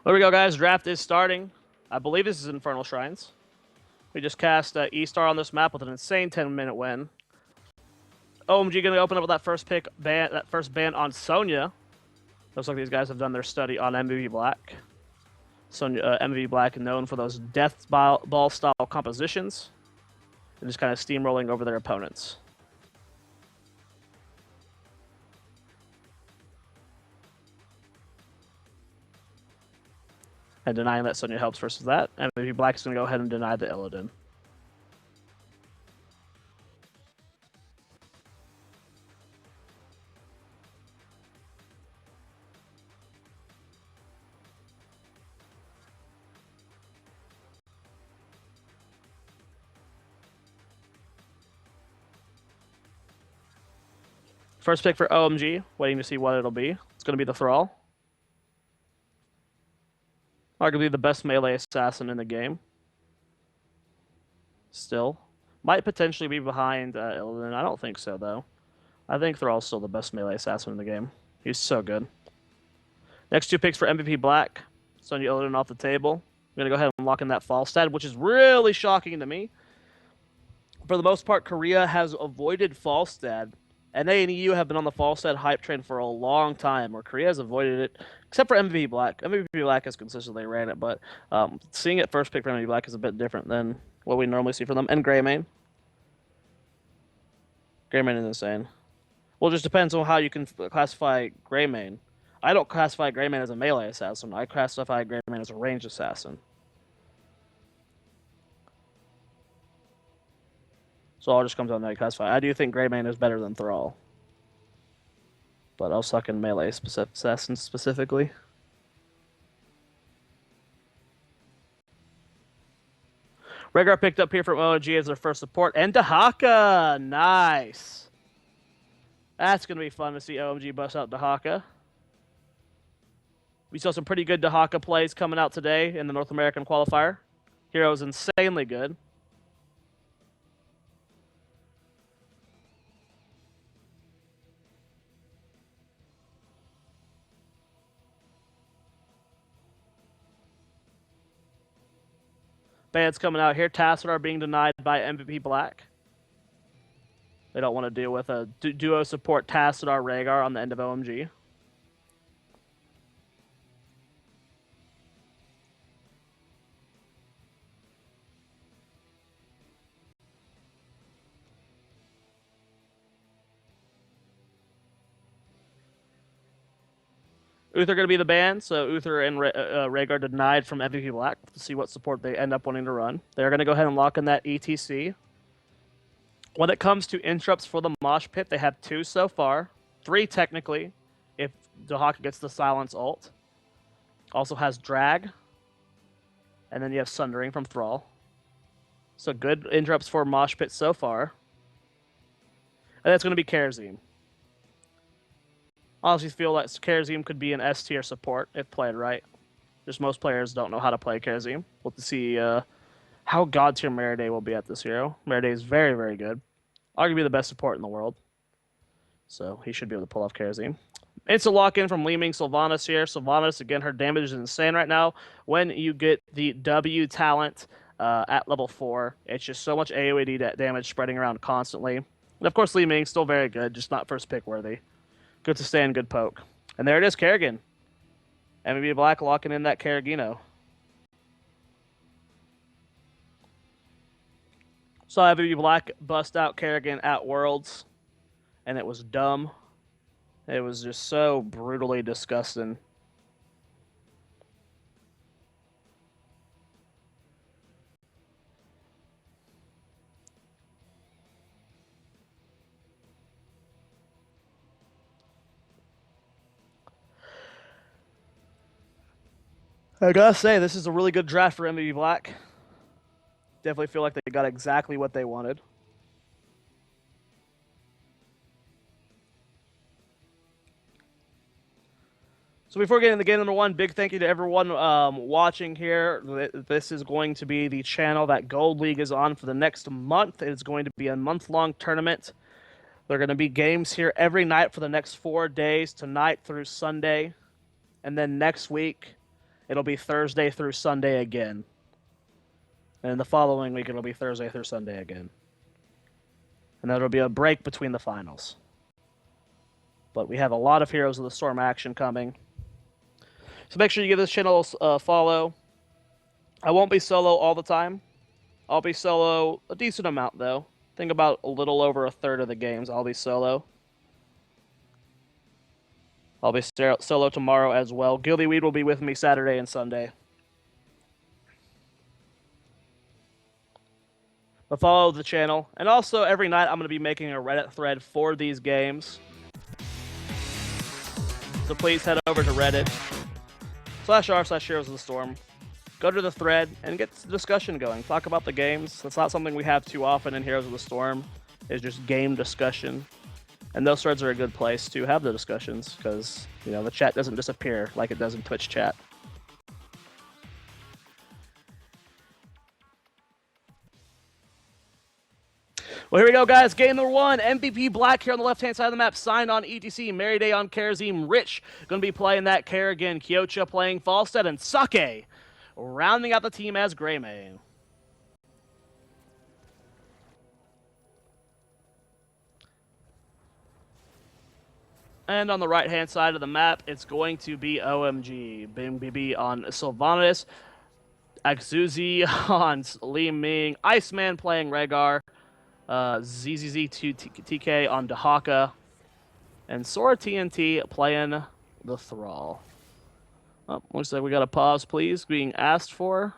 There we go, guys. Draft is starting. I believe this is Infernal Shrines. We just cast E-Star on this map with an insane 10-minute win. OMG going to open up with that first pick, that first ban on Zoia. Looks like these guys have done their study on MVP Black. Zoia, MVP Black known for those death ball style compositions and just kind of steamrolling over their opponents. And denying that Zoia helps versus that. MVP Black is going to go ahead and deny the Illidan. First pick for OMG, waiting to see what it'll be. It's going to be the Thrall. Arguably the best melee assassin in the game. Still. Might potentially be behind Illidan. I don't think so, though. I think Thrall's still the best melee assassin in the game. He's so good. Next two picks for MVP Black. Zoia Illidan off the table. I'm going to go ahead and lock in that Falstad, which is really shocking to me. For the most part, Korea has avoided Falstad. NA and EU have been on the Falstad hype train for a long time, where Korea has avoided it, except for MVP Black. MVP Black has consistently ran it, but seeing it first pick for MVP Black is a bit different than what we normally see from them. And Greymane. Greymane is insane. Well, it just depends on how you can classify Greymane. I don't classify Greymane as a melee assassin. I classify Greymane as a ranged assassin. So it all just comes down to how you classify. I do think Greymane is better than Thrall. But I'll suck in melee assassins specifically. Rhaegar picked up here from OMG as their first support. And Dahaka! Nice! That's going to be fun to see OMG bust out Dahaka. We saw some pretty good Dahaka plays coming out today in the North American qualifier. Hero is insanely good. Bans coming out here. Tassadar being denied by MVP Black. They don't want to deal with a duo support Tassadar Rhaegar on the end of OMG. Uther going to be the ban, so Uther and Rhaegar denied from MVP Black to see what support they end up wanting to run. They're going to go ahead and lock in that ETC. When it comes to interrupts for the Mosh Pit, they have 2 so far. 3 technically, if Dahaka gets the Silence ult. Also has Drag. And then you have Sundering from Thrall. So good interrupts for Mosh Pit so far. And that's going to be Kharazim. Honestly feel like Kharazim could be an S tier support if played right. Just most players don't know how to play Kharazim. We'll see how god tier Meriday will be at this hero. Meriday is very, very good. Arguably the best support in the world. So he should be able to pull off Kharazim. Instant lock-in from Li Ming Sylvanas here. Sylvanas, again, her damage is insane right now. When you get the W talent at level 4, it's just so much AoE damage spreading around constantly. And of course, Li Ming still very good, just not first pick worthy. Good sustain, good poke. And there it is, Kerrigan. MVP Black locking in that Carragino. Saw MVP Black bust out Kerrigan at Worlds, and it was dumb. It was just so brutally disgusting. I gotta say, this is a really good draft for MVP Black. Definitely feel like they got exactly what they wanted. So before getting into game number 1, big thank you to everyone watching here. This is going to be the channel that Gold League is on for the next month. It is going to be a month-long tournament. There are going to be games here every night for the next 4 days, tonight through Sunday. And then next week, it'll be Thursday through Sunday again. And the following week, it'll be Thursday through Sunday again. And then there'll be a break between the finals. But we have a lot of Heroes of the Storm action coming. So make sure you give this channel a follow. I won't be solo all the time. I'll be solo a decent amount, though. I think about a little over a third of the games I'll be solo. I'll be solo tomorrow as well. Gillyweed will be with me Saturday and Sunday. But follow the channel. And also, every night I'm going to be making a Reddit thread for these games. So please head over to Reddit /r/Heroes of the Storm. Go to the thread and get the discussion going. Talk about the games. That's not something we have too often in Heroes of the Storm. It's just game discussion. And those threads are a good place to have the discussions because, you know, the chat doesn't disappear like it does in Twitch chat. Well, here we go, guys. Game number 1. MVP Black here on the left-hand side of the map. Signed on ETC. Mary Day on Karazim. Rich going to be playing that Kerrigan. Kyocha playing Falstead. And Sake rounding out the team as Greymane. And on the right-hand side of the map, it's going to be OMG. Bing BB on Sylvanas. Axuzi on Li Ming. Iceman playing Rhaegar. ZZZ2TK on Dahaka. And Sora TNT playing the Thrall. Oh, looks like we got a pause, please, being asked for.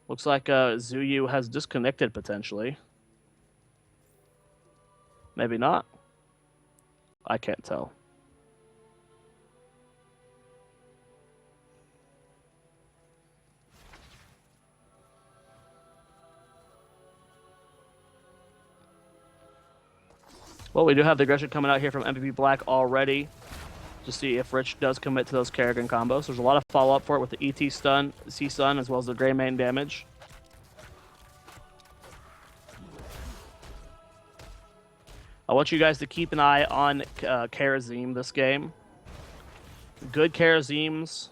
Looks like Zoia has disconnected, potentially. Maybe not. I can't tell. Well, we do have the aggression coming out here from MVP Black already to see if Rich does commit to those Kerrigan combos. There's a lot of follow-up for it with the ET stun, C stun, as well as the Greymane damage. I want you guys to keep an eye on Karazim this game. Good Karazims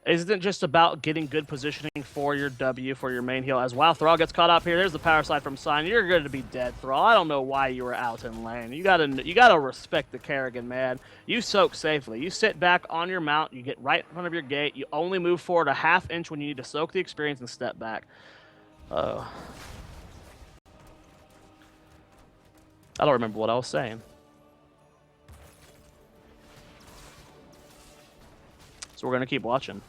isn't just about getting good positioning for your W, for your main heal. As wow, Thrall gets caught up here. There's the power slide from Sign. You're going to be dead, Thrall. I don't know why you were out in lane. You gotta respect the Kerrigan, man. You soak safely. You sit back on your mount. You get right in front of your gate. You only move forward a half inch when you need to soak the experience and step back. I don't remember what I was saying. So we're going to keep watching.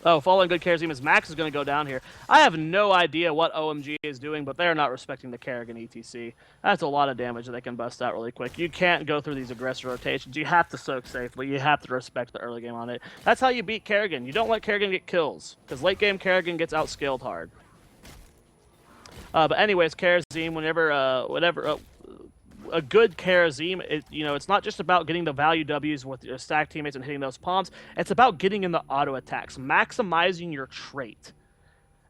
Oh, following good Karazim is Max is going to go down here. I have no idea what OMG is doing, but they're not respecting the Kerrigan ETC. That's a lot of damage that they can bust out really quick. You can't go through these aggressive rotations. You have to soak safely. You have to respect the early game on it. That's how you beat Kerrigan. You don't let Kerrigan get kills, because late game Kerrigan gets outskilled hard. But anyways, Karazim, a good Karazim, it's not just about getting the value Ws with your stack teammates and hitting those palms. It's about getting in the auto attacks, maximizing your trait.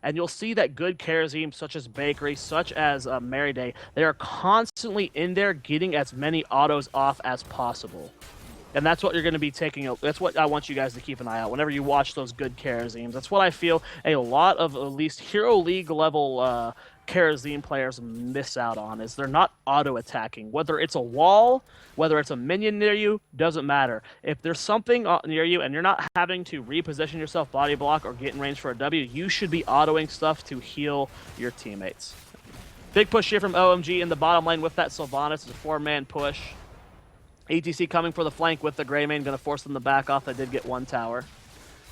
And you'll see that good Karazim, such as Bakery, such as Mary Day, they are constantly in there getting as many autos off as possible. And that's what you're going to be taking. That's what I want you guys to keep an eye out whenever you watch those good Karazims. That's what I feel a lot of at least Hero League level Karazim players miss out on, is they're not auto-attacking. Whether it's a wall, whether it's a minion near you, doesn't matter. If there's something near you and you're not having to reposition yourself, body block, or get in range for a W, you should be autoing stuff to heal your teammates. Big push here from OMG in the bottom lane with that Sylvanas. It's a 4-man push. ETC coming for the flank with the Greymane, going to force them to back off. They did get one tower.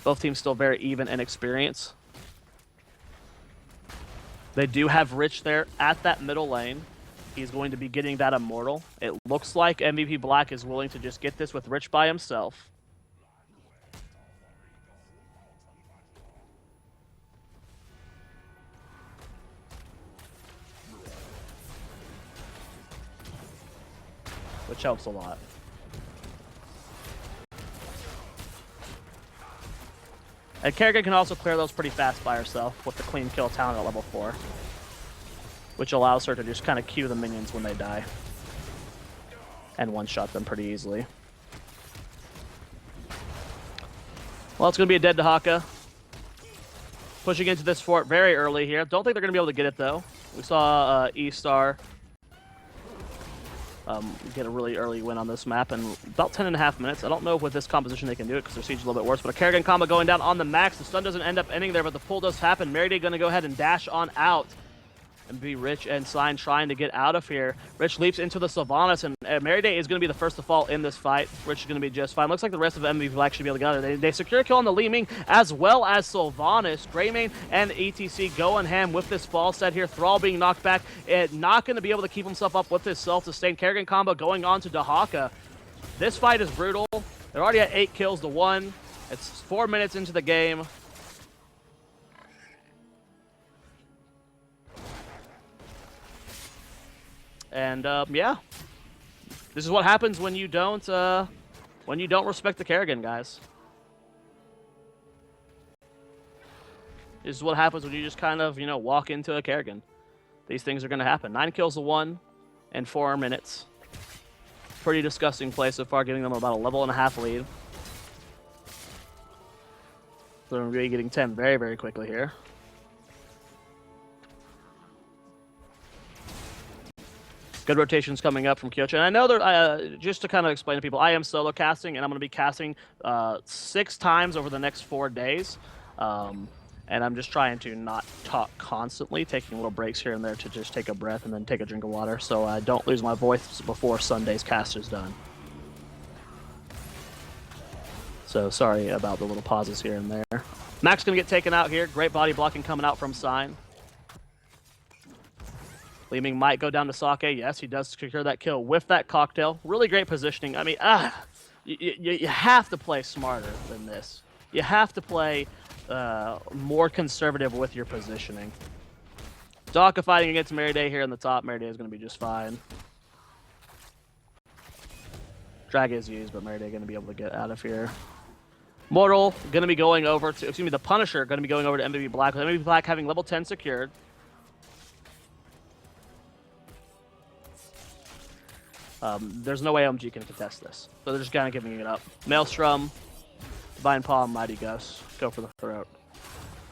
Both teams still very even in experience. They do have Rich there at that middle lane. He's going to be getting that Immortal. It looks like MVP Black is willing to just get this with Rich by himself. Which helps a lot. And Kerrigan can also clear those pretty fast by herself with the clean kill talent at level 4. Which allows her to just kind of queue the minions when they die. And one-shot them pretty easily. Well, it's going to be a dead Dahaka. Pushing into this fort very early here. Don't think they're going to be able to get it, though. We saw E-Star get a really early win on this map in about 10.5 minutes. I don't know if with this composition they can do it because their siege is a little bit worse, but a Kerrigan combo going down on the max. The stun doesn't end up ending there, but the pull does happen. Meriday going to go ahead and dash on out. And be Rich and Sign trying to get out of here. Rich leaps into the Sylvanas, and Meriday is going to be the first to fall in this fight. Rich is going to be just fine. Looks like the rest of MVP will actually be able to get out of it. They secure a kill on the Li Ming as well as Sylvanas. Greymane and ETC going ham with this fall set here. Thrall being knocked back. Not going to be able to keep himself up with his self-sustained Kerrigan combo going on to Dahaka. This fight is brutal. They're already at 8 kills to 1. It's 4 minutes into the game. And yeah, this is what happens when you don't respect the Kerrigan, guys. This is what happens when you just kind of, walk into a Kerrigan. These things are going to happen. 9 kills to 1 in 4 minutes. Pretty disgusting play so far, giving them about a level and a half lead. So they're going to be getting 10 very, very quickly here. Good rotations coming up from Kyocha. And I know they're, just to kind of explain to people, I am solo casting, and I'm going to be casting 6 times over the next 4 days. And I'm just trying to not talk constantly, taking little breaks here and there to just take a breath and then take a drink of water so I don't lose my voice before Sunday's cast is done. So sorry about the little pauses here and there. Mac's going to get taken out here. Great body blocking coming out from Sign. Li Ming might go down to Sake. Yes, he does secure that kill with that cocktail. Really great positioning. I mean, you have to play smarter than this. You have to play more conservative with your positioning. Dahaka fighting against Meriday here in the top. Meriday is going to be just fine. Drag is used, but Meriday going to be able to get out of here. Mortal going to be going over to, the Punisher going to be going over to MVP Black, with MVP Black having level 10 secured. There's no way OMG can contest this. So they're just kind of giving it up. Maelstrom, Divine Palm, Mighty Gust. Go for the throat.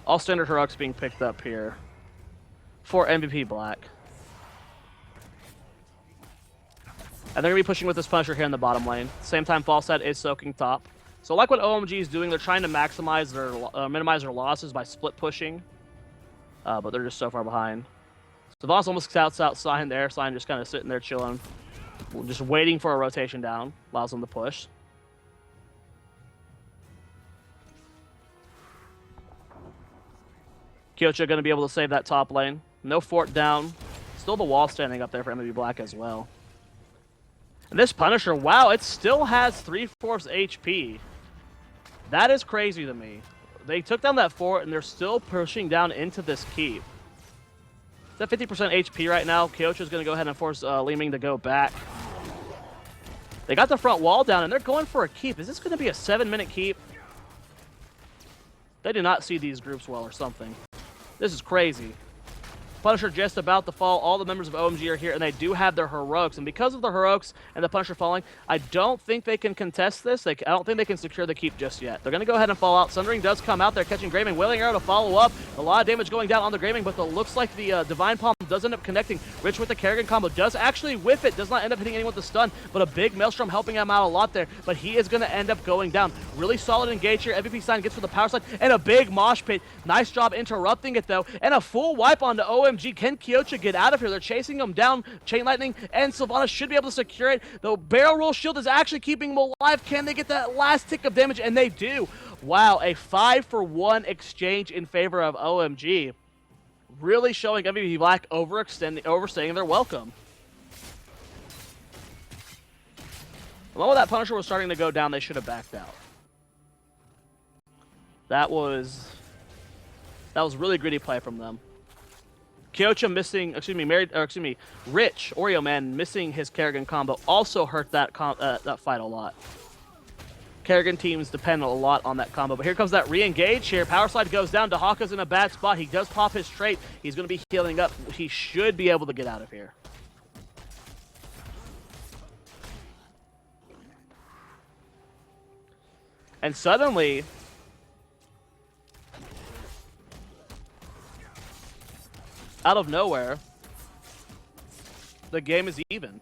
All standard heroics being picked up here for MVP Black. And they're going to be pushing with this Punisher here in the bottom lane. Same time, Falset is soaking top. So like what OMG is doing, they're trying to maximize their, minimize their losses by split pushing. But they're just so far behind. So Voss almost scouts out Sign there. Sign just kind of sitting there chilling. Just waiting for a rotation down. Allows them to push. Kyocha going to be able to save that top lane. No fort down. Still the wall standing up there for MVP Black as well. And this Punisher, wow, it still has 3/4 HP. That is crazy to me. They took down that fort and they're still pushing down into this keep. It's at 50% HP right now. Kyocha is going to go ahead and force Li Ming to go back. They got the front wall down, and they're going for a keep. Is this going to be a 7-minute keep? They do not see these groups well or something. This is crazy. Punisher just about to fall. All the members of OMG are here, and they do have their heroics. And because of the heroics and the Punisher falling, I don't think they can contest this. I don't think they can secure the keep just yet. They're going to go ahead and fall out. Sundering does come out there, catching Greymane. Wailing Arrow to follow up. A lot of damage going down on the Greymane, but it looks like the Divine Palm does end up connecting. Rich with the Kerrigan combo does actually whiff it. Does not end up hitting anyone with the stun, but a big Maelstrom helping him out a lot there. But he is going to end up going down. Really solid engage here. MVP Sign gets for the power slide, and a big mosh pit. Nice job interrupting it, though. And a full wipe onto OMG. Can Kyocha get out of here? They're chasing him down. Chain Lightning and Sylvanas should be able to secure it. The barrel roll shield is actually keeping him alive. Can they get that last tick of damage? And they do. Wow, a 5-for-1 exchange in favor of OMG. Really showing MVP Black overstaying their welcome. The moment that Punisher was starting to go down, they should have backed out. That was really gritty play from them. Kyocha missing, Rich, Oreo Man missing his Kerrigan combo also hurt that fight a lot. Kerrigan teams depend a lot on that combo, but here comes that re-engage here. Power slide goes down. Dahaka's in a bad spot. He does pop his trait. He's going to be healing up. He should be able to get out of here. And suddenly, out of nowhere, the game is even.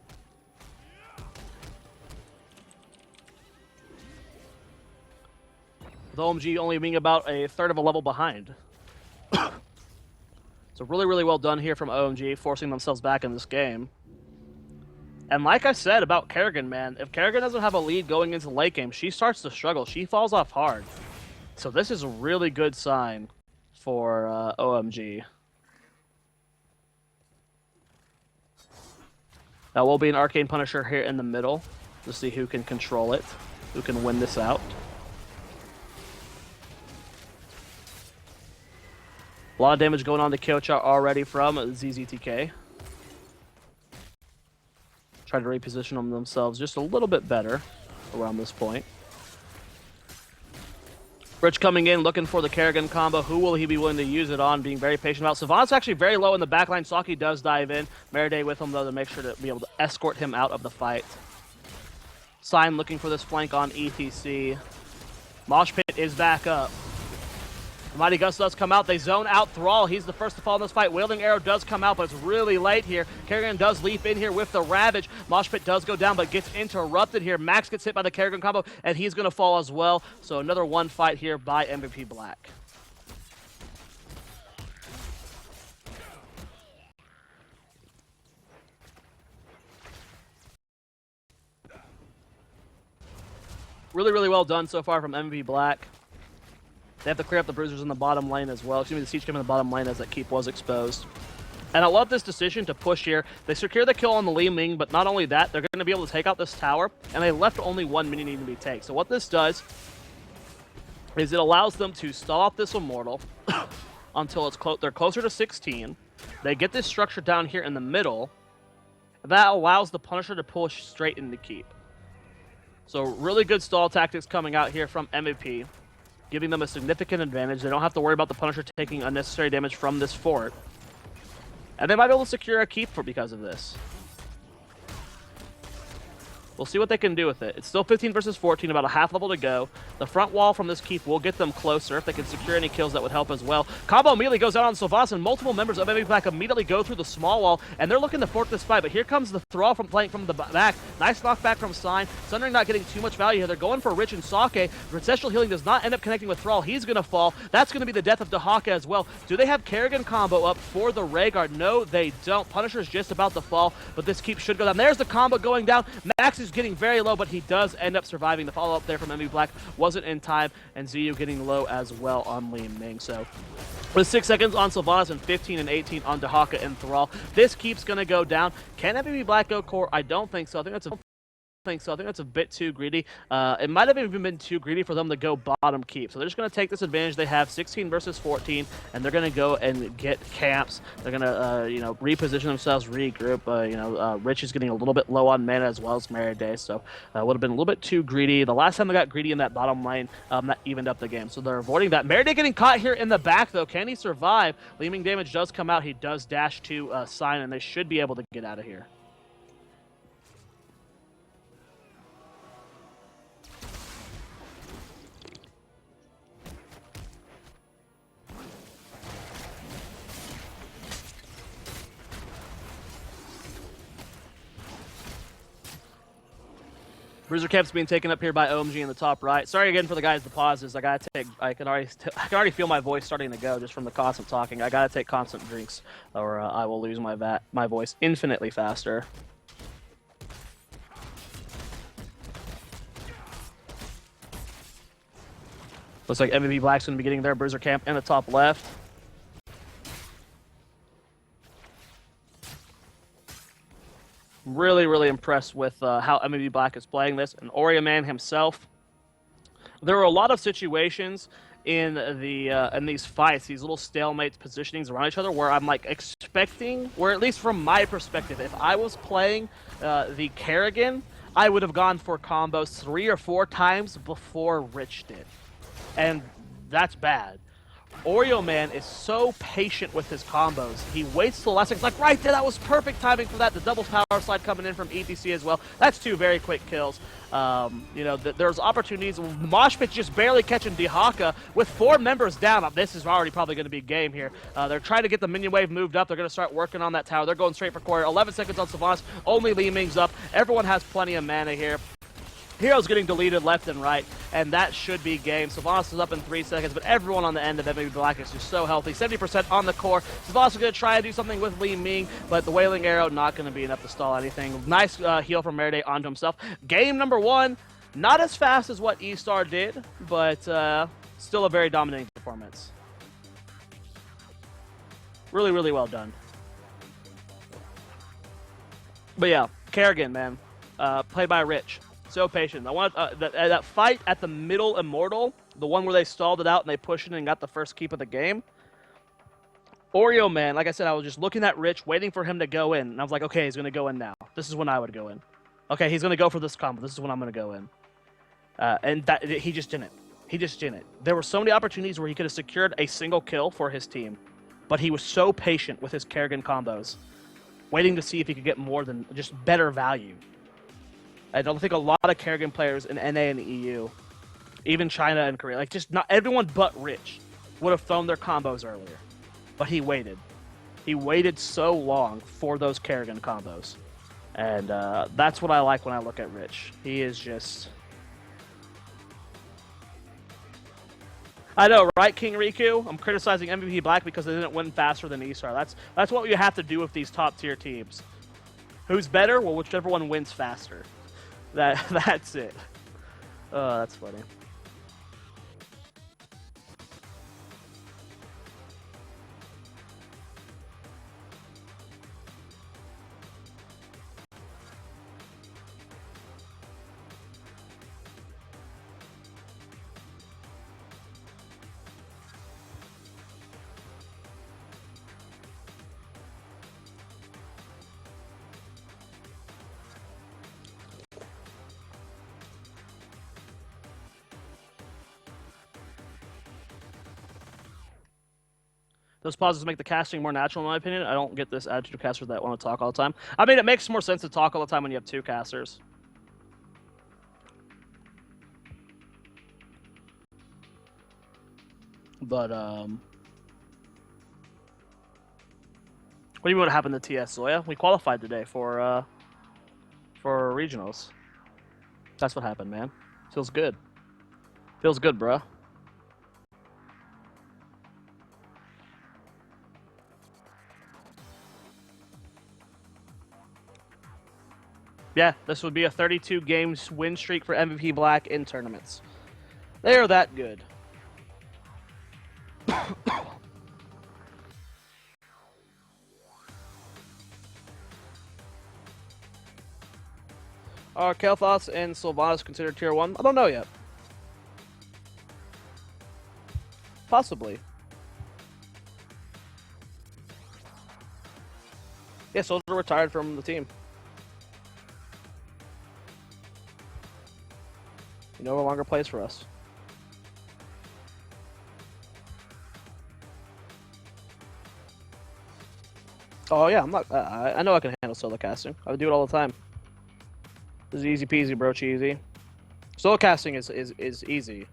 With OMG only being about a third of a level behind. So really, really well done here from OMG, forcing themselves back in this game. And like I said about Kerrigan, man, if Kerrigan doesn't have a lead going into the late game, she starts to struggle. She falls off hard. So this is a really good sign for OMG. That will be an Arcane Punisher here in the middle to see who can control it, who can win this out. A lot of damage going on to Kyocha already from ZZTK. Try to reposition themselves just a little bit better around this point. Rich coming in, looking for the Kerrigan combo. Who will he be willing to use it on? Being very patient about. Savant's actually very low in the backline. Saki does dive in. Meriday with him, though, to make sure to be able to escort him out of the fight. Sign looking for this flank on ETC. Mosh Pit is back up. The Mighty Gust does come out. They zone out Thrall. He's the first to fall in this fight. Wielding Arrow does come out, but it's really late here. Kerrigan does leap in here with the Ravage. Mosh Pit does go down, but gets interrupted here. Max gets hit by the Kerrigan combo, and he's going to fall as well. So another one fight here by MVP Black. Really, really well done so far from MVP Black. They have to clear up the bruisers in the bottom lane as well. Excuse me, the siege came in the bottom lane as that keep was exposed. And I love this decision to push here. They secure the kill on the Li Ming, but not only that, they're going to be able to take out this tower, and they left only one minion needing to be taken. So what this does is it allows them to stall off this Immortal until they're closer to 16. They get this structure down here in the middle. That allows the Punisher to push straight into keep. So really good stall tactics coming out here from MVP, giving them a significant advantage. They don't have to worry about the Punisher taking unnecessary damage from this fort. And they might be able to secure a keep because of this. We'll see what they can do with it. It's still 15 versus 14, about a half level to go. The front wall from this keep will get them closer. If they can secure any kills, that would help as well. Combo immediately goes out on Sylvanas, and multiple members of MVP Black immediately go through the small wall, and they're looking to fork this fight. But here comes the Thrall from flank from the back. Nice knockback from Sign. Sundering not getting too much value here. They're going for Rich and Sake. Ancestral Healing does not end up connecting with Thrall. He's going to fall. That's going to be the death of Dahaka as well. Do they have Kerrigan combo up for the Rhaegar? No, they don't. Punisher's just about to fall, but this keep should go down. There's the combo going down. Max is getting very low, but he does end up surviving. The follow-up there from MVP Black wasn't in time, and Ziyu getting low as well on Li Ming. So with 6 seconds on Sylvanas and 15 and 18 on Dahaka and Thrall, this keeps going to go down. Can MVP Black go core? I don't think so. I think that's a bit too greedy. It might have even been too greedy for them to go bottom keep. So they're just going to take this advantage they have, 16 versus 14, and they're going to go and get camps. They're going to, reposition themselves, regroup. Rich is getting a little bit low on mana as well as Meriday, so would have been a little bit too greedy. The last time they got greedy in that bottom lane, that evened up the game. So they're avoiding that. Meriday getting caught here in the back, though. Can he survive? Li Ming damage does come out. He does dash to Sign, and they should be able to get out of here. Bruiser camp's being taken up here by OMG in the top right. Sorry again for the guys, the pauses. I can already feel my voice starting to go just from the constant talking. I gotta take constant drinks, or I will lose my voice infinitely faster. Looks like MVP Black's gonna be getting their Bruiser camp in the top left. Really, really impressed with how MVP Black is playing this. And Oriaman himself. There were a lot of situations in these fights, these little stalemates positionings around each other, where I'm like expecting, or at least from my perspective, if I was playing the Kerrigan, I would have gone for combos 3 or 4 times before Rich did. And that's bad. Oreo Man is so patient with his combos. He waits till the last second. Like right there, that was perfect timing for that. The double power slide coming in from ETC as well. That's 2 very quick kills. You know, there's opportunities. Mosh Pit just barely catching Dehaka with 4 members down. This is already probably going to be game here. They're trying to get the minion wave moved up. They're going to start working on that tower. They're going straight for core. 11 seconds on Sylvanas. Only Li Ming's up. Everyone has plenty of mana here. Heroes getting deleted left and right, and that should be game. Sylvanas is up in 3 seconds, but everyone on the end of MVP Black is just so healthy. 70% on the core. Sylvanas is going to try and do something with Li Ming, but the Wailing Arrow not going to be enough to stall anything. Nice heal from Meriday onto himself. Game number 1, not as fast as what E-Star did, but still a very dominating performance. Really, really well done. But yeah, Kerrigan, man, played by Rich. So patient. I want that fight at the middle Immortal, the one where they stalled it out and they pushed it and got the first keep of the game. Oreo Man, like I said, I was just looking at Rich, waiting for him to go in, and I was like, okay, he's going to go in now. This is when I would go in. Okay, he's going to go for this combo. This is when I'm going to go in. And that he just didn't. He just didn't. There were so many opportunities where he could have secured a single kill for his team, but he was so patient with his Kerrigan combos, waiting to see if he could get more than just better value. I don't think a lot of Kerrigan players in NA and the EU, even China and Korea, like just not everyone but Rich, would have thrown their combos earlier. But he waited. He waited so long for those Kerrigan combos. And that's what I like when I look at Rich. He is just... I know, right, King Riku? I'm criticizing MVP Black because they didn't win faster than eStar. That's what you have to do with these top-tier teams. Who's better? Well, whichever one wins faster. That's it. Oh, that's funny. Those pauses make the casting more natural, in my opinion. I don't get this attitude of casters that want to talk all the time. I mean, it makes more sense to talk all the time when you have 2 casters. But, what do you mean what happened to TS, Zoya? We qualified today for regionals. That's what happened, man. Feels good. Feels good, bruh. Yeah, this would be a 32 games win streak for MVP Black in tournaments. They're that good. Are Kael'thas and Sylvanas considered tier 1? I don't know yet. Possibly. Yeah, Soldier retired from the team. He no longer plays for us. Oh yeah, I'm not. I know I can handle solo casting. I would do it all the time. This is easy peasy, bro, cheesy. Solo casting is easy.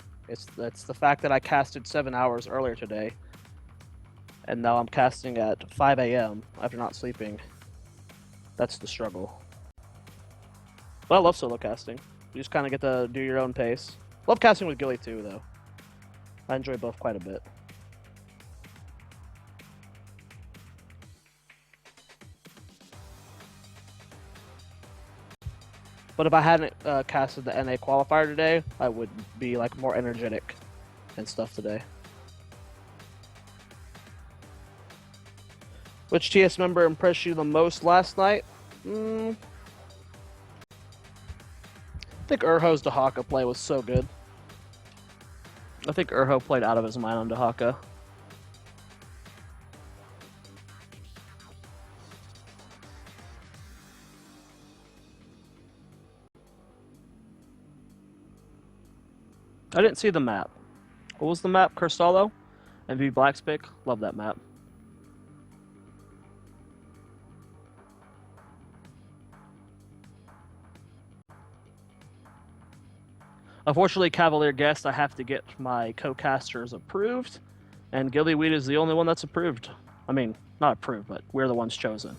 That's the fact that I casted 7 hours earlier today, and now I'm casting at 5 a.m. after not sleeping. That's the struggle. But I love solo casting. You just kind of get to do your own pace. Love casting with Gilly too, though. I enjoy both quite a bit. But if I hadn't casted the NA qualifier today, I would be like more energetic and stuff today. Which TS member impressed you the most last night? I think Urho's Dehaka play was so good. I think Urho played out of his mind on Dehaka. I didn't see the map. What was the map? Cristallo? MV Blackspick, love that map. Unfortunately, Cavalier Guest, I have to get my co-casters approved, and Gillyweed is the only one that's approved. I mean, not approved, but we're the ones chosen.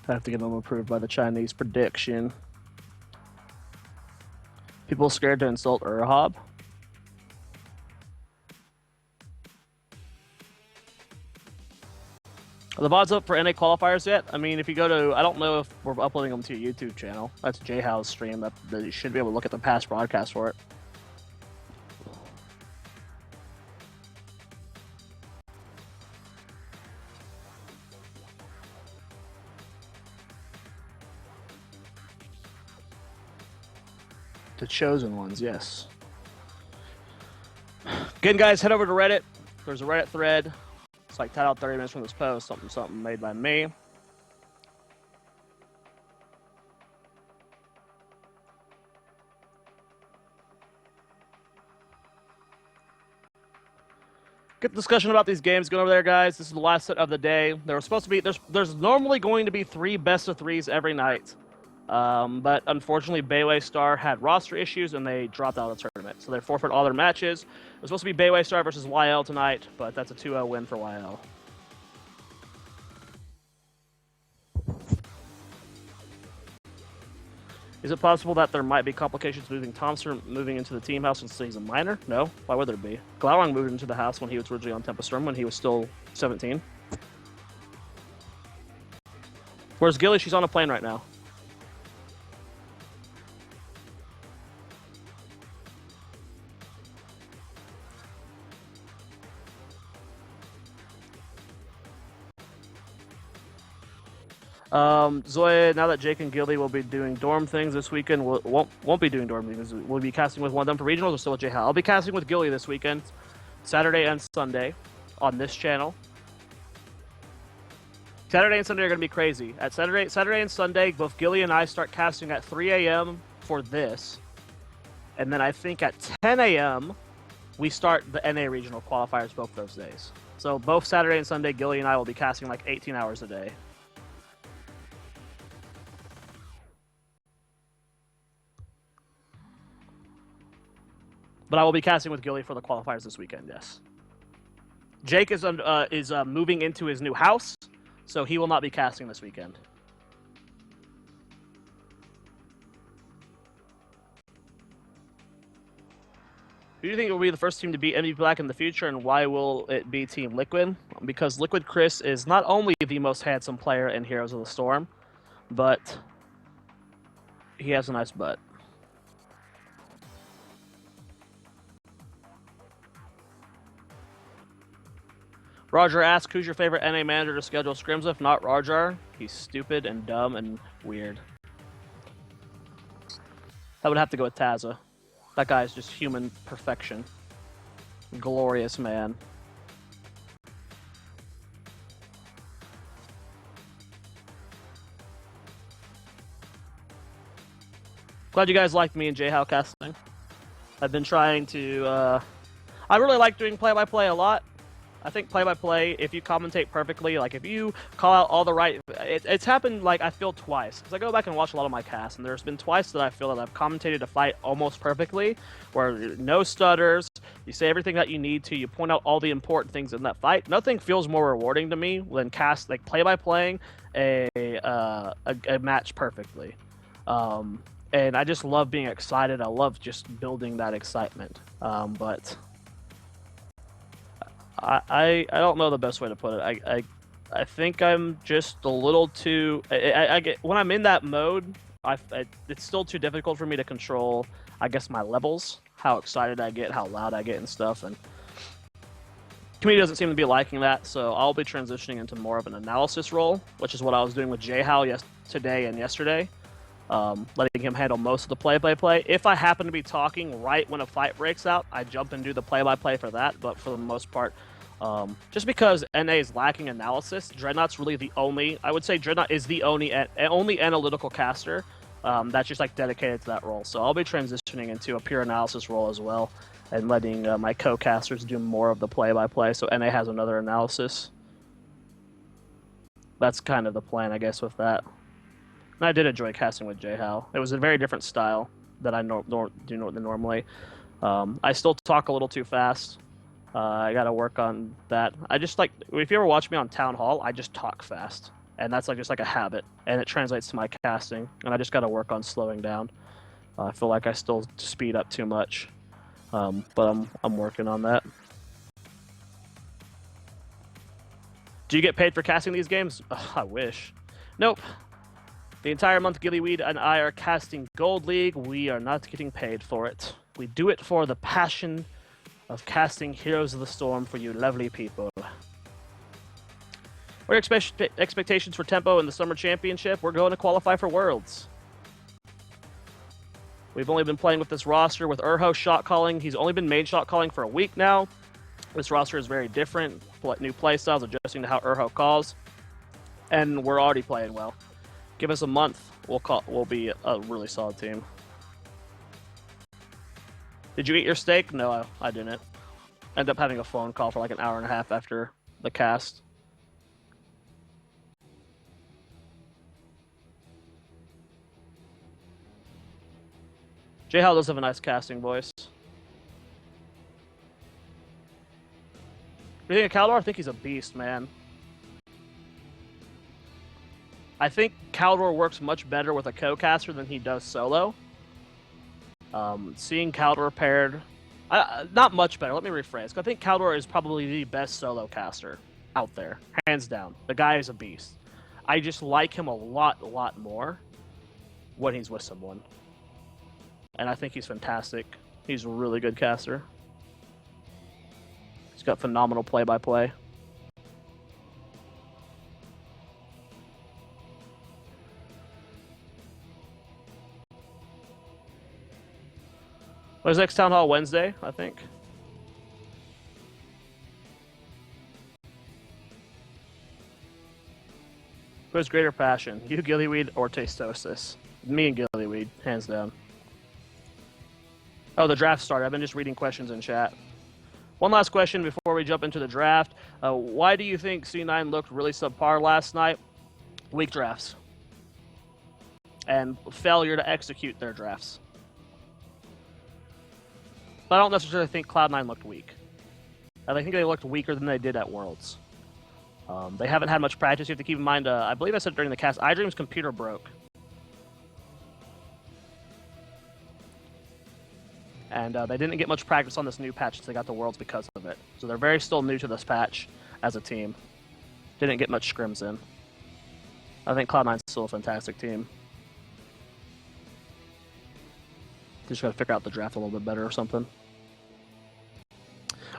I have to get them approved by the Chinese prediction. People scared to insult Urhob. Are the VODs up for NA qualifiers yet? I mean, if you go to, I don't know if we're uploading them to your YouTube channel. That's JHow's stream. That you should be able to look at the past broadcast for it. The chosen ones, yes. Again, guys, head over to Reddit. There's a Reddit thread. It's like titled 30 minutes from this post, something made by me. Good discussion about these games going over there, guys. This is the last set of the day. There was supposed to be, there's normally going to be 3 best of 3s every night. But unfortunately, Bayway Star had roster issues and they dropped out of the tournament. So they forfeit all their matches. It was supposed to be Bayway Star versus YL tonight, but that's a 2-0 win for YL. Is it possible that there might be complications moving into the team house since he's a minor? No. Why would there be? Glauang moved into the house when he was originally on Tempest Storm when he was still 17. Where's Gilly? She's on a plane right now. Zoia, now that Jake and Gilly will be doing dorm things this weekend, won't be doing dorm things. We'll be casting with one of them for regionals or still with JHL. I'll be casting with Gilly this weekend, Saturday and Sunday, on this channel. Saturday and Sunday are going to be crazy. At Saturday and Sunday, both Gilly and I start casting at 3 a.m. for this. And then I think at 10 a.m. we start the NA regional qualifiers both those days. So both Saturday and Sunday, Gilly and I will be casting like 18 hours a day. But I will be casting with Gilly for the qualifiers this weekend, yes. Jake is moving into his new house, so he will not be casting this weekend. Who do you think will be the first team to beat MV Black in the future, and why will it be Team Liquid? Because Liquid Chris is not only the most handsome player in Heroes of the Storm, but he has a nice butt. Roger asks, who's your favorite NA manager to schedule scrims with? Not Roger. He's stupid and dumb and weird. I would have to go with Taza. That guy is just human perfection. Glorious man. Glad you guys liked me and JHow casting. I've been trying to... I really like doing play-by-play a lot. I think play-by-play, if you commentate perfectly, like if you call out all the right... It's happened, like, I feel twice. Because I go back and watch a lot of my casts, and there's been twice that I feel that I've commentated a fight almost perfectly, where no stutters, you say everything that you need to, you point out all the important things in that fight. Nothing feels more rewarding to me than play-by-playing a match perfectly. And I just love being excited. I love just building that excitement. But... I don't know the best way to put it. I think I'm just a little too... I get when I'm in that mode, it's still too difficult for me to control, I guess, my levels, how excited I get, how loud I get and stuff. And community doesn't seem to be liking that, so I'll be transitioning into more of an analysis role, which is what I was doing with JHow today and yesterday. Letting him handle most of the play-by-play. If I happen to be talking right when a fight breaks out, I jump and do the play-by-play for that, but for the most part, just because NA is lacking analysis, Dreadnought's really the only, I would say Dreadnought is the only analytical caster that's just like dedicated to that role. So I'll be transitioning into a pure analysis role as well, and letting my co-casters do more of the play-by-play. So NA has another analysis. That's kind of the plan, I guess, with that. And I did enjoy casting with GHL. It was a very different style that I do normally. I still talk a little too fast. I got to work on that. I just like, if you ever watch me on Town Hall, I just talk fast. And that's like just like a habit. And it translates to my casting. And I just got to work on slowing down. I feel like I still speed up too much. But I'm working on that. Do you get paid for casting these games? Ugh, I wish. Nope. The entire month, Gillyweed and I are casting Gold League. We are not getting paid for it. We do it for the passion of casting Heroes of the Storm for you lovely people. What are your expectations for Tempo in the Summer Championship? We're going to qualify for Worlds. We've only been playing with this roster with Urho shot calling. He's only been main shot calling for a week now. This roster is very different. New playstyles, adjusting to how Urho calls. And we're already playing well. Give us a month, we'll be a really solid team. Did you eat your steak? No, I didn't. Ended up having a phone call for like an hour and a half after the cast. GHL does have a nice casting voice. What do you think of Caldor? I think he's a beast, man. I think Caldor works much better with a co-caster than he does solo. Seeing Caldor paired... not much better, let me rephrase. I think Caldor is probably the best solo caster out there. Hands down. The guy is a beast. I just like him a lot more when he's with someone. And I think he's fantastic. He's a really good caster. He's got phenomenal play-by-play. When's next Town Hall? Wednesday, I think. Who's greater passion? You, Gillyweed, or Tastosis? Me and Gillyweed, hands down. Oh, the draft started. I've been just reading questions in chat. One last question before we jump into the draft. Why do you think C9 looked really subpar last night? Weak drafts. And failure to execute their drafts. But I don't necessarily think Cloud9 looked weak. I think they looked weaker than they did at Worlds. They haven't had much practice. You have to keep in mind, I believe I said during the cast, iDream's computer broke. And they didn't get much practice on this new patch since they got the Worlds because of it. So they're very still new to this patch as a team. Didn't get much scrims in. I think Cloud9's still a fantastic team. Just gotta figure out the draft a little bit better or something.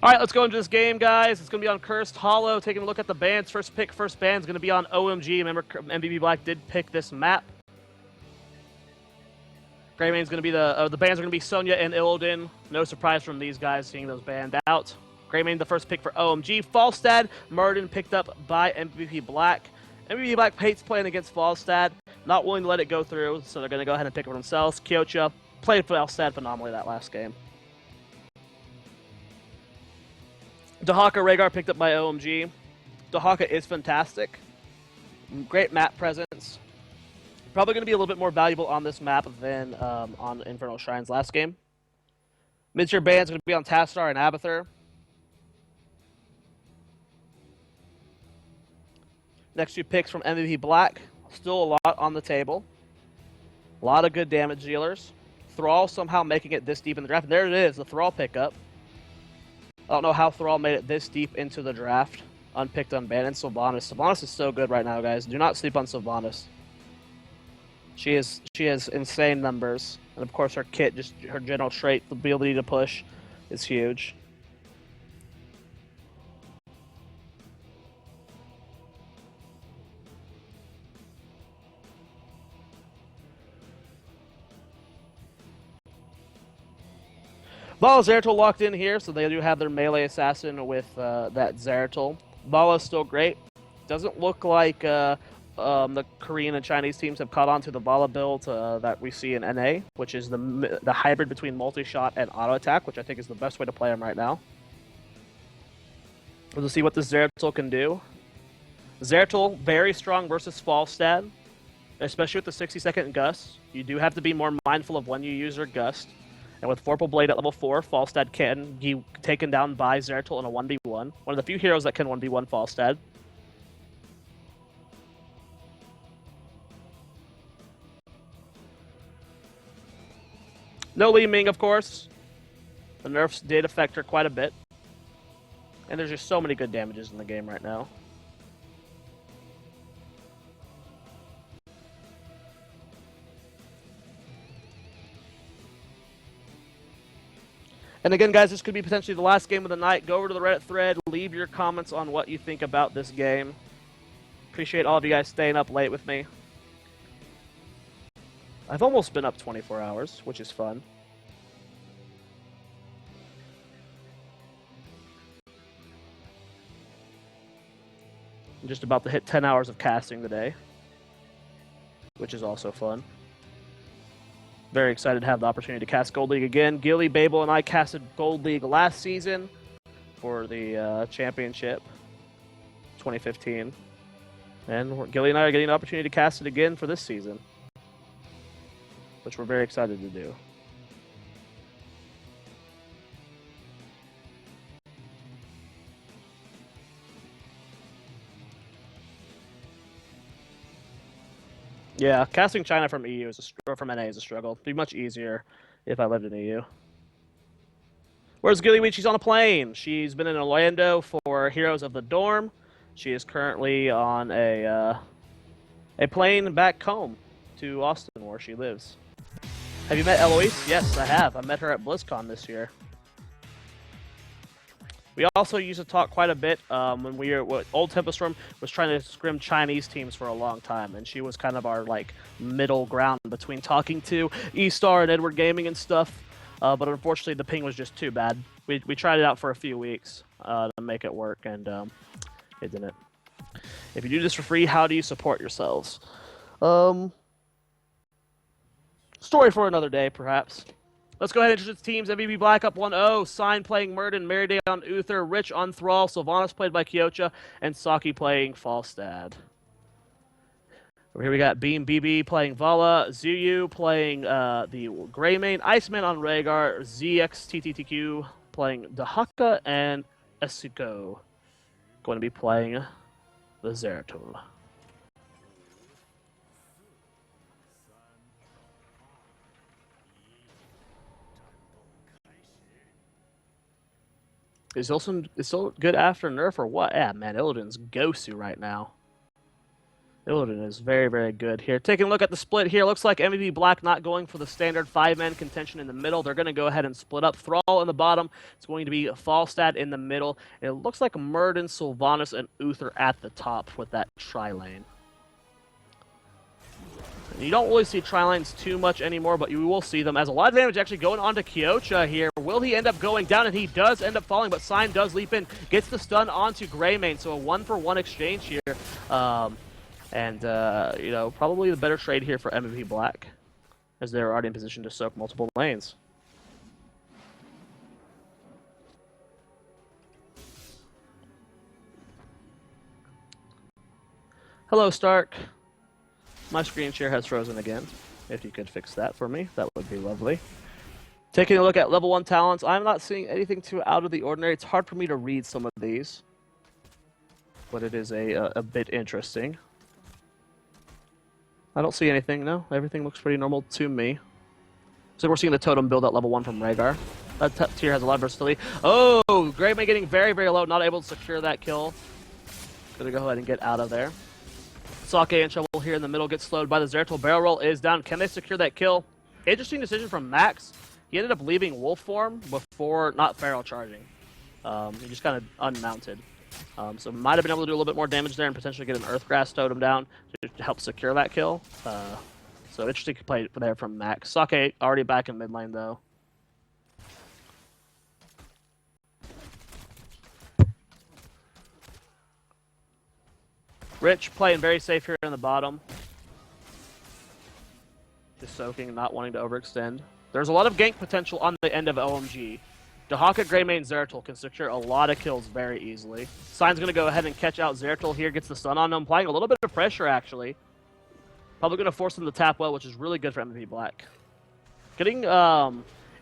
Alright, let's go into this game, guys. It's gonna be on Cursed Hollow. Taking a look at the bans. First band's gonna be on OMG. Remember, MBB Black did pick this map. Greymane's gonna be the bans are gonna be Zoia and Illidan. No surprise from these guys seeing those banned out. Greymane, the first pick for OMG. Falstad, Murden picked up by MVP Black. MVP Black hates playing against Falstad. Not willing to let it go through, so they're gonna go ahead and pick it for themselves. Kyocha played for Falstad phenomenally that last game. Dahaka Rhaegar picked up by OMG. Dahaka is fantastic. Great map presence. Probably going to be a little bit more valuable on this map than on Infernal Shrines last game. Mid-tier bands going to be on Tastar and Abathur. Next two picks from MVP Black. Still a lot on the table. A lot of good damage dealers. Thrall somehow making it this deep in the draft. And there it is, the Thrall pickup. I don't know how Thrall made it this deep into the draft. Unpicked, unbanned. And Sylvanas. Sylvanas is so good right now, guys. Do not sleep on Sylvanas. She has insane numbers. And of course her kit, just her general trait, the ability to push is huge. Vala Zeratul locked in here, so they do have their melee assassin with that Zeratul. Vala's still great. Doesn't look like the Korean and Chinese teams have caught on to the Vala build that we see in NA, which is the hybrid between multi-shot and auto attack, which I think is the best way to play him right now. We'll see what the Zeratul can do. Zeratul, very strong versus Falstad, especially with the 60-second gust. You do have to be more mindful of when you use your gust. And with Vorpal Blade at level 4, Falstad can be taken down by Zeratul in a 1v1. One of the few heroes that can 1v1 Falstad. No Li Ming, of course. The nerfs did affect her quite a bit. And there's just so many good damages in the game right now. And again, guys, this could be potentially the last game of the night. Go over to the Reddit thread. Leave your comments on what you think about this game. Appreciate all of you guys staying up late with me. I've almost been up 24 hours, which is fun. I'm just about to hit 10 hours of casting today, which is also fun. Very excited to have the opportunity to cast Gold League again. Gilly, Babel, and I casted Gold League last season for the championship, 2015. And Gilly and I are getting the opportunity to cast it again for this season, which we're very excited to do. Yeah, casting China from EU or from NA is a struggle. It'd be much easier if I lived in EU. Where's Gillyweed? She's on a plane. She's been in Orlando for Heroes of the Dorm. She is currently on a plane back home to Austin, where she lives. Have you met Eloise? Yes, I have. I met her at BlizzCon this year. We also used to talk quite a bit when Old Tempestorm was trying to scrim Chinese teams for a long time, and she was kind of our middle ground between talking to E-Star and Edward Gaming and stuff. But unfortunately, the ping was just too bad. We tried it out for a few weeks to make it work, and it didn't. If you do this for free, how do you support yourselves? Story for another day, perhaps. Let's go ahead and introduce the teams. MVP Black up 1-0. Sign playing Murden. Meriday on Uther. Rich on Thrall. Sylvanas played by Kyocha. And Saki playing Falstad. Over here we got Beam BB playing Vala. Zuyu playing the Greymane. Iceman on Rhaegar. ZXTTTQ playing Dahaka. And Esuko going to be playing the Zeratul. Is still good after nerf or what? Yeah, man, Illidan's Gosu right now. Illidan is very, very good here. Taking a look at the split here, looks like MVP Black not going for the standard 5-man contention in the middle. They're going to go ahead and split up. Thrall in the bottom. It's going to be Falstad in the middle. It looks like Murden, Sylvanas, and Uther at the top with that tri-lane. You don't really see tri-lines too much anymore, but you will see them as a lot of damage actually going on to Kyocha here. Will he end up going down? And he does end up falling, but Sign does leap in, gets the stun onto Greymane, so a 1-for-1 exchange here. You know, probably the better trade here for MVP Black, as they're already in position to soak multiple lanes. Hello, Stark. My screen share has frozen again. If you could fix that for me, that would be lovely. Taking a look at level 1 talents, I'm not seeing anything too out of the ordinary. It's hard for me to read some of these, but it is a bit interesting. I don't see anything, no. Everything looks pretty normal to me. So we're seeing the totem build at level 1 from Rhaegar. That tier has a lot of versatility. Oh, Greymane getting very, very low, not able to secure that kill. Gonna go ahead and get out of there. Sake in trouble here in the middle, gets slowed by the Zeratul. Barrel roll is down. Can they secure that kill? Interesting decision from Max. He ended up leaving wolf form before not feral charging. He just kind of unmounted. So might have been able to do a little bit more damage there and potentially get an Earthgrass totem down to help secure that kill. So interesting play there from Max. Sake already back in mid lane though. Rich playing very safe here in the bottom. Just soaking and not wanting to overextend. There's a lot of gank potential on the end of OMG. Dahaka, Greymane, Zeratul can secure a lot of kills very easily. Sign's going to go ahead and catch out Zeratul here, gets the stun on him, applying a little bit of pressure actually. Probably going to force him to tap well, which is really good for MVP Black.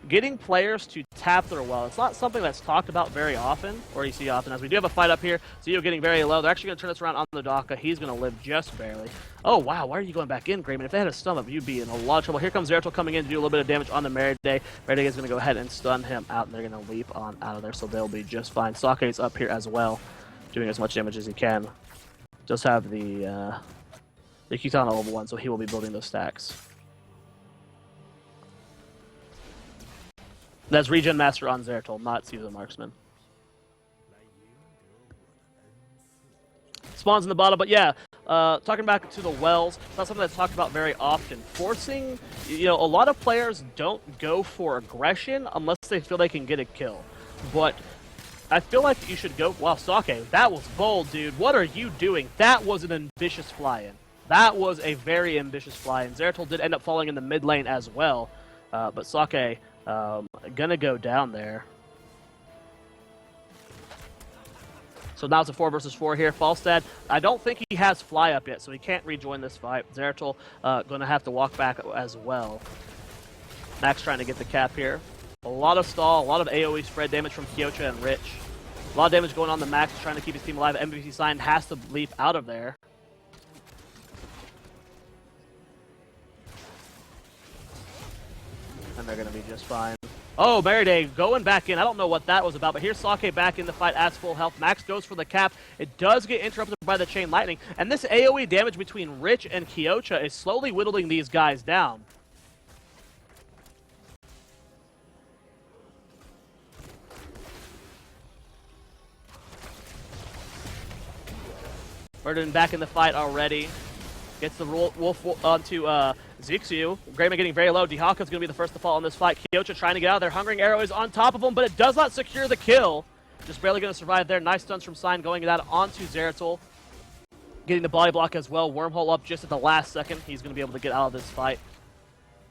Getting players to tap their well, it's not something that's talked about very often, or you see often, as we do have a fight up here. Zoia getting very low. They're actually going to turn this around on the Dahaka. He's going to live just barely. Oh, wow, why are you going back in, Greymane? If they had a stun up, you'd be in a lot of trouble. Here comes Zeratul coming in to do a little bit of damage on the Meriday. Meriday is going to go ahead and stun him out, and they're going to leap on out of there, so they'll be just fine. Sake's up here as well, doing as much damage as he can. Just have the Kitana level 1, so he will be building those stacks. That's Regen Master on Zeratul, not Season Marksman. Spawns in the bottom, but yeah, talking back to the wells, it's not something that's talked about very often. Forcing, a lot of players don't go for aggression unless they feel they can get a kill. But I feel like you should go, wow, Sake, that was bold, dude. What are you doing? That was an ambitious fly-in. That was a very ambitious fly-in. Zeratul did end up falling in the mid lane as well, but Sake gonna go down there. So now it's a 4 versus 4 here. Falstad, I don't think he has fly up yet, so he can't rejoin this fight. Zeratul gonna have to walk back as well. Max trying to get the cap here. A lot of stall, a lot of AoE spread damage from Kyocha and Rich. A lot of damage going on the Max, trying to keep his team alive. MVP Sign has to leap out of there. And they're going to be just fine. Oh, Meriday going back in. I don't know what that was about, but here's Sake back in the fight as full health. Max goes for the cap. It does get interrupted by the Chain Lightning, and this AoE damage between Rich and Kyocha is slowly whittling these guys down. Verdun back in the fight already. Gets the wolf onto Zixu. Greymane getting very low. Dahaka's going to be the first to fall in this fight. Kyocha trying to get out of there. Hungering Arrow is on top of him, but it does not secure the kill. Just barely going to survive there. Nice stuns from Sign going out onto Zeratul. Getting the body block as well. Wormhole up just at the last second. He's going to be able to get out of this fight.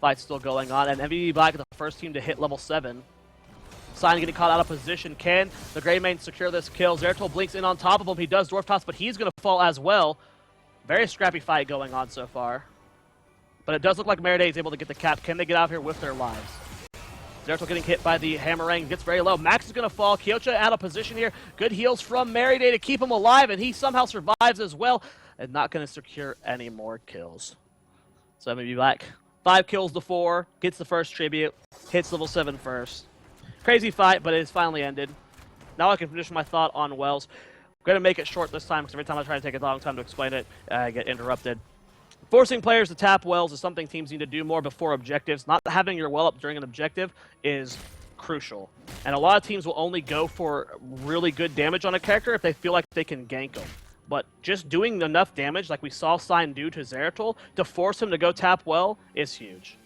Fight's still going on. And MVP Black is the first team to hit level 7. Sign getting caught out of position. Can the Greymane secure this kill? Zeratul blinks in on top of him. He does Dwarf Toss, but he's going to fall as well. Very scrappy fight going on so far. But it does look like Meriday is able to get the cap. Can they get out of here with their lives? Zeratul getting hit by the Hammerang. Gets very low. Max is going to fall. Kyocha out of position here. Good heals from Meriday to keep him alive, and he somehow survives as well. And not going to secure any more kills. So MVP Black, 5 kills to 4. Gets the first tribute. Hits level 7 first. Crazy fight, but it is finally ended. Now I can finish my thought on Wells. I'm going to make it short this time, because every time I try to take a long time to explain it, I get interrupted. Forcing players to tap wells is something teams need to do more before objectives. Not having your well up during an objective is crucial. And a lot of teams will only go for really good damage on a character if they feel like they can gank them. But just doing enough damage, like we saw Sign do to Zeratul, to force him to go tap well is huge.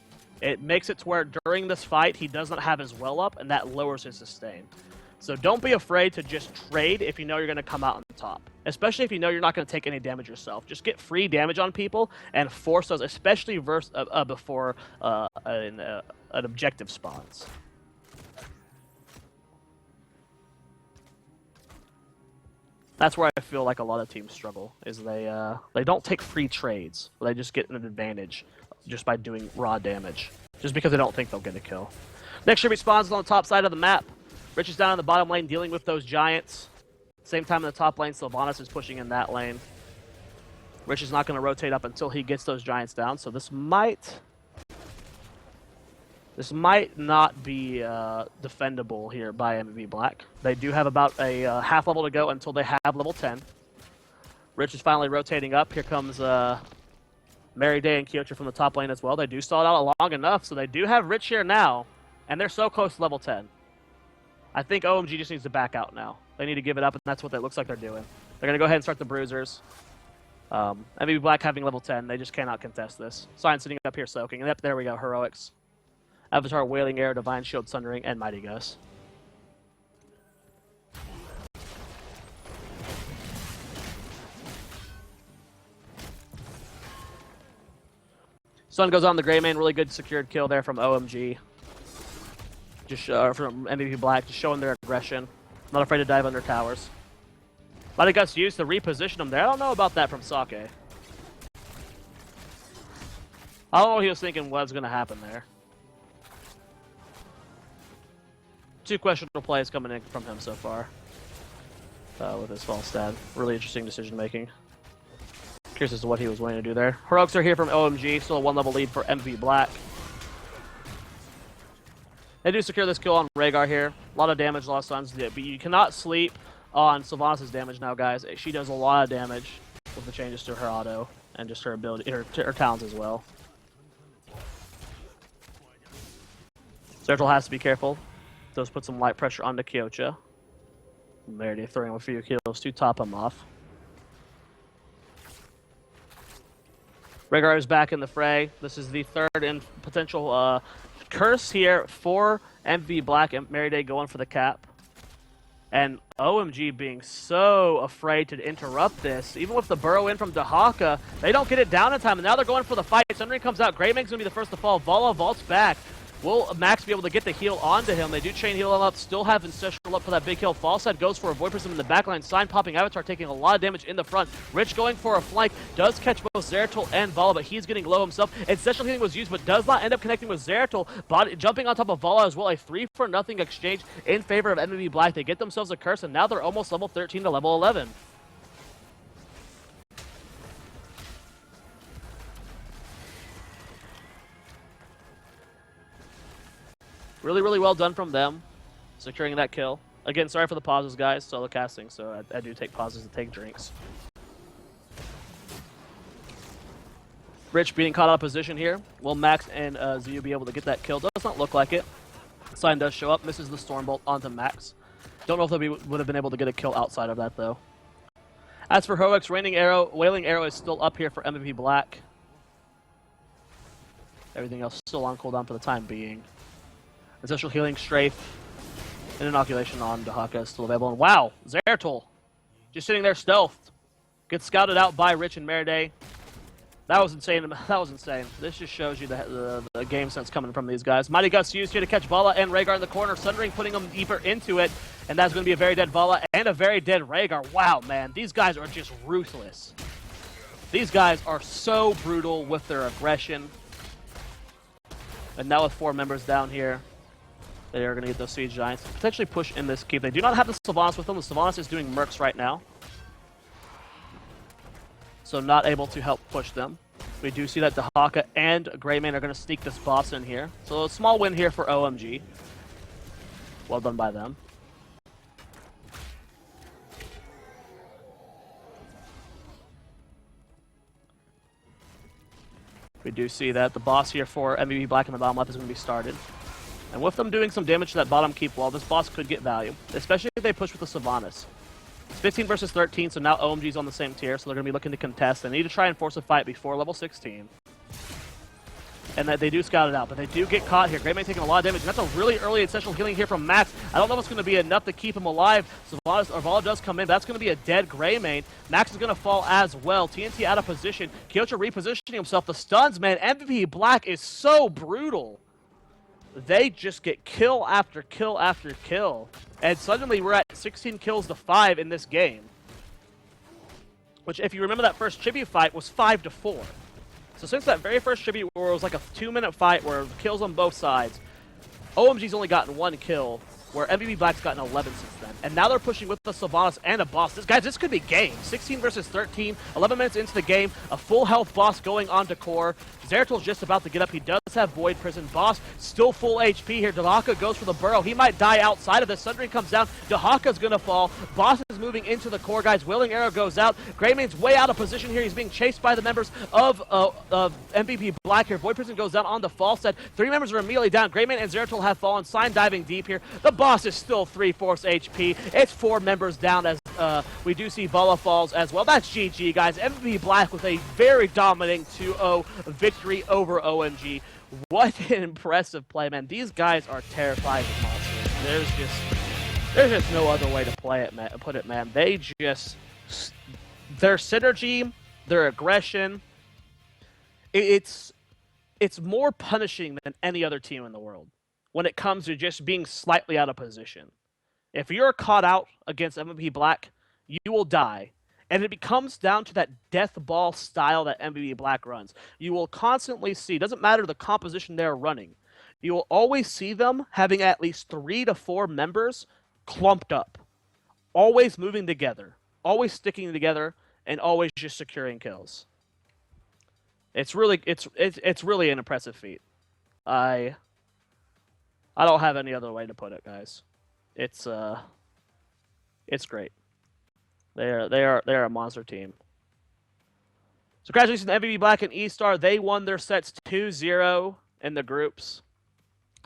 It makes it to where during this fight, he does not have his well up, and that lowers his sustain. So don't be afraid to just trade if you know you're going to come out on top. Especially if you know you're not going to take any damage yourself. Just get free damage on people and force those, especially before an objective spawns. That's where I feel like a lot of teams struggle, is they don't take free trades. They just get an advantage just by doing raw damage. Just because they don't think they'll get a kill. Next tribute spawns is on the top side of the map. Rich is down in the bottom lane dealing with those giants. Same time in the top lane, Sylvanas is pushing in that lane. Rich is not going to rotate up until he gets those giants down, so this might not be defendable here by MVP Black. They do have about a half level to go until they have level 10. Rich is finally rotating up. Here comes Meriday and Kyocha from the top lane as well. They do stall it out long enough, so they do have Rich here now, and they're so close to level 10. I think OMG just needs to back out now. They need to give it up, and that's what it looks like they're doing. They're going to go ahead and start the Bruisers. MVP Black having level 10. They just cannot contest this. Sign sitting up here soaking. Yep, there we go. Heroics. Avatar, Wailing Arrow, Divine Shield, Sundering, and Mighty Ghost. Sun goes on the Greymane. Really good secured kill there from OMG. Just from MVP Black, just showing their aggression. Not afraid to dive under towers. A lot of guts used to reposition him there. I don't know about that from Sake. I don't know what he was thinking was going to happen there. Two questionable plays coming in from him so far. With his false stab. Really interesting decision making. Curious as to what he was wanting to do there. Heroics are here from OMG. Still a 1-level lead for MVP Black. They do secure this kill on Rhaegar here. A lot of damage, a lot of stuns. But you cannot sleep on Sylvanas' damage now, guys. She does a lot of damage with the changes to her auto and just her ability, her talents as well. Zeratul has to be careful. Does put some light pressure onto Kyocha. Merida throwing a few kills to top him off. Rhaegar is back in the fray. This is the third and potential curse here for MVP Black and Merida going for the cap. And OMG being so afraid to interrupt this. Even with the burrow in from Dahaka, they don't get it down in time. And now they're going for the fight. Sundering comes out. Greymane's going to be the first to fall. Vala vaults back. Will Max be able to get the heal onto him? They do chain heal him up. Still have Ancestral up for that big kill. Falside goes for a Void Prism in the backline. Sign popping Avatar taking a lot of damage in the front. Rich going for a flank. Does catch both Zeratul and Vala, but he's getting low himself. Ancestral healing was used, but does not end up connecting with Zeratul. Jumping on top of Vala as well. A 3-for-0 exchange in favor of MVP Black. They get themselves a curse, and now they're almost level 13 to level 11. Really, really well done from them, securing that kill. Again, sorry for the pauses, guys. Solo casting, so I do take pauses to take drinks. Rich being caught out of position here. Will Max and Zoia be able to get that kill? Does not look like it. Sign does show up, misses the Stormbolt onto Max. Don't know if they would have been able to get a kill outside of that, though. As for Heroics, Wailing Arrow is still up here for MVP Black. Everything else still on cooldown for the time being. Essential Healing, Strafe, and Inoculation on Dahaka is still available. And wow, Zeratul just sitting there stealthed. Gets scouted out by Rich and Merida. That was insane. That was insane. This just shows you the game sense coming from these guys. Mighty Guts used here to catch Vala and Rhaegar in the corner. Sundering putting them deeper into it. And that's going to be a very dead Vala and a very dead Rhaegar. Wow, man. These guys are just ruthless. These guys are so brutal with their aggression. And now with 4 members down here, they are going to get those Siege Giants. Potentially push in this keep. They do not have the Sylvanas with them. The Sylvanas is doing mercs right now. So not able to help push them. We do see that Dahaka and Greymane are going to sneak this boss in here. So a small win here for OMG. Well done by them. We do see that the boss here for MVP Black in the bottom left is going to be started. And with them doing some damage to that bottom keep wall, this boss could get value, especially if they push with the Sylvanas. It's 15 versus 13, so now OMG's on the same tier, so they're going to be looking to contest. They need to try and force a fight before level 16. And that they do scout it out, but they do get caught here. Greymane taking a lot of damage, and that's a really early essential healing here from Max. I don't know if it's going to be enough to keep him alive. Sylvanas or Vala does come in, but that's going to be a dead Greymane. Max is going to fall as well. TNT out of position. Kyocha repositioning himself. The stuns, man. MVP Black is so brutal. They just get kill after kill after kill. And suddenly we're at 16 kills to 5 in this game. Which, if you remember that first tribute fight, was 5-4. So since that very first tribute where it was like a 2-minute fight where kills on both sides, OMG's only gotten 1 kill, where MVP Black's gotten 11 since then. And now they're pushing with the Sylvanas and a boss. This could be game. 16 versus 13, 11 minutes into the game, a full health boss going on to core. Zeratul's just about to get up. He does have Void Prison. Boss still full HP here. Dahaka goes for the burrow. He might die outside of this. Sundering comes down. Dahaka's going to fall. Boss is moving into the core, guys. Wailing Arrow goes out. Greymane's way out of position here. He's being chased by the members of MVP Black here. Void Prison goes down on the fall set. 3 members are immediately down. Greymane and Zeratul have fallen. Sign diving deep here. The boss is still 3/4 HP. It's 4 members down as we do see Vala falls as well. That's GG, guys. MVP Black with a very dominating 2-0 victory over OMG. What an impressive play, man. These guys are terrifying monsters. There's just no other way to play it, man. Put it, man. They just, their synergy, their aggression, it's it's more punishing than any other team in the world when it comes to just being slightly out of position. If you're caught out against MVP Black, you will die. And it becomes down to that death ball style that MVP Black runs. You will constantly see, doesn't matter the composition they're running, you will always see them having at least 3 to 4 members clumped up, always moving together, always sticking together, and always just securing kills. It's really an impressive feat. I don't have any other way to put it, guys. It's great. They are a monster team. So congratulations to MVP Black and E-Star. They won their sets 2-0 in the groups.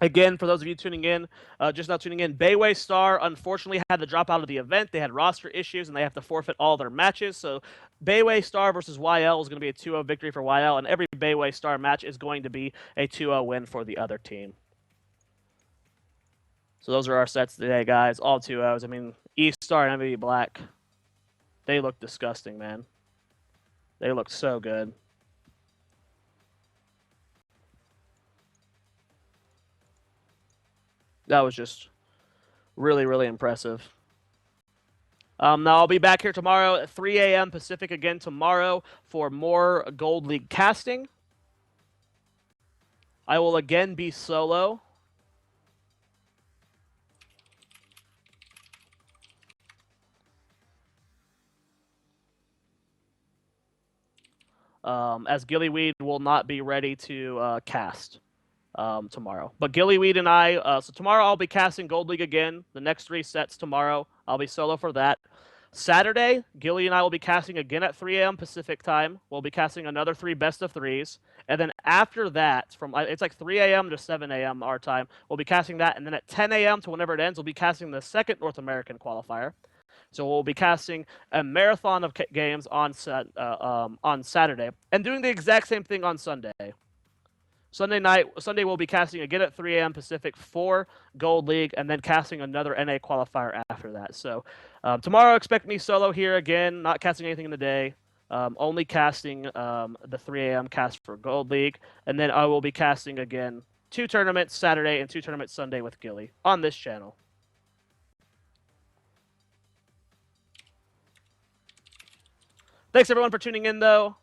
Again, for those of you tuning in, just now tuning in, Bayway Star unfortunately had to drop out of the event. They had roster issues and they have to forfeit all their matches. So Bayway Star versus YL is going to be a 2-0 victory for YL, and every Bayway Star match is going to be a 2-0 win for the other team. So those are our sets today, guys. All 2-0s. I mean, E-Star and MVP Black, they look disgusting, man. They look so good. That was just really, really impressive. Now, I'll be back here tomorrow at 3 a.m. Pacific again tomorrow for more Gold League casting. I will again be solo. As Gillyweed will not be ready to cast tomorrow. But Gillyweed and I, so tomorrow I'll be casting Gold League again. The next 3 sets tomorrow. I'll be solo for that. Saturday, Gilly and I will be casting again at 3 a.m. Pacific time. We'll be casting another 3 best of 3s. And then after that, from it's like 3 a.m. to 7 a.m. our time, we'll be casting that. And then at 10 a.m. to whenever it ends, we'll be casting the second North American qualifier. So we'll be casting a marathon of games on Saturday and doing the exact same thing on Sunday. Sunday we'll be casting again at 3 a.m. Pacific for Gold League, and then casting another NA qualifier after that. So tomorrow, expect me solo here again, not casting anything in the day, only casting the 3 a.m. cast for Gold League, and then I will be casting again 2 tournaments Saturday and 2 tournaments Sunday with Gilly on this channel. Thanks everyone for tuning in, though.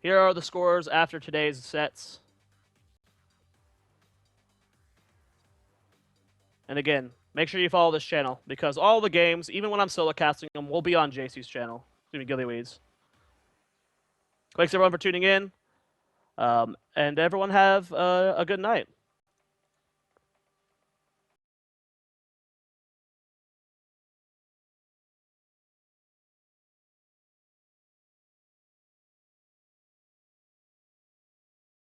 Here are the scores after today's sets. And again, make sure you follow this channel, because all the games, even when I'm solo casting them, will be on JC's channel. Excuse me, Gillyweeds. Thanks everyone for tuning in. And everyone have a good night.